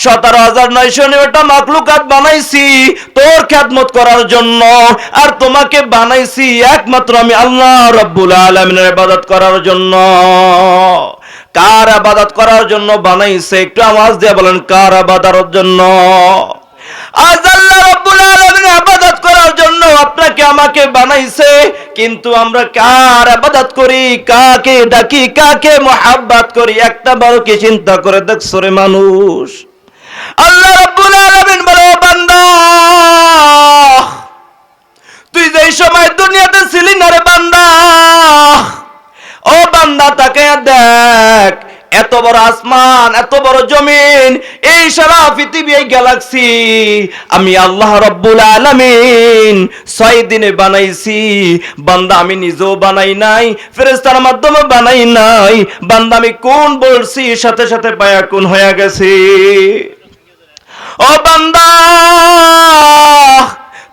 17,999টা মাখলুকাত বানাইছি তোর খেদমত করার জন্য, আর তোমাকে বানাইছি একমাত্র আমি আল্লাহ রাব্বুল আলামিনের ইবাদত করার জন্য। কার ইবাদত করার জন্য বানাইছে? একটু আওয়াজ দিয়ে বলেন, কার ইবাদতের জন্য? আজ আল্লাহ রাব্বুল আলামিনের ইবাদত করার জন্য আপনাকে আমাকে বানাইছে, কিন্তু আমরা কার ইবাদত করি, কাকে ডাকি, কাকে মুহাব্বত করি, একটা বারো কি চিন্তা করে দেখছো রে মানুষ? আল্লাহ রাব্বুল আলামিন বলে, ও বান্দা, তুই যেই সময় দুনিয়াতে ছিলি না রে বান্দা, ও বান্দা তাকায়া দেখ, এত বড় আসমান, এত বড় জমিন, এই সারা পৃথিবী, এই গ্যালাক্সি আমি আল্লাহ রাব্বুল আলামিন 6 দিনে বানাইছি। বান্দা আমি নিজেও বানাই নাই, ফেরেশতার মাধ্যমে বানাই নাই, বান্দা আমি কোন বলছি, সাথে সাথে বায়াকুন হয়ে গেছে। ও বান্দা,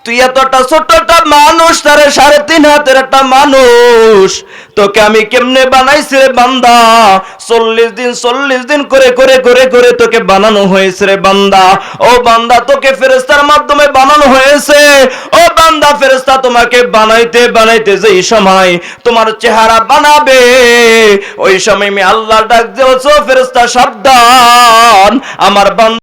তুই এতটা ছোটটা মানুষ, তারে 3.5 হাতের একটা মানুষ, তোকে আমি কেমনে বানাইছি রে বান্দা? 40 দিন করে করে করে করে তোকে বানানো হয়েছে রে বান্দা। ও বান্দা, তোকে ফেরেশতার মাধ্যমে বানানো হয়েছে। ও বান্দা, ফেরেশতা তোমাকে বানাইতে বানাইতে যেই সময় তোমার চেহারা বানাবে, ওই সময় আমি আল্লাহ ডাক দিয়েছো, ফেরেশতা সাবধান, আমার বান্দা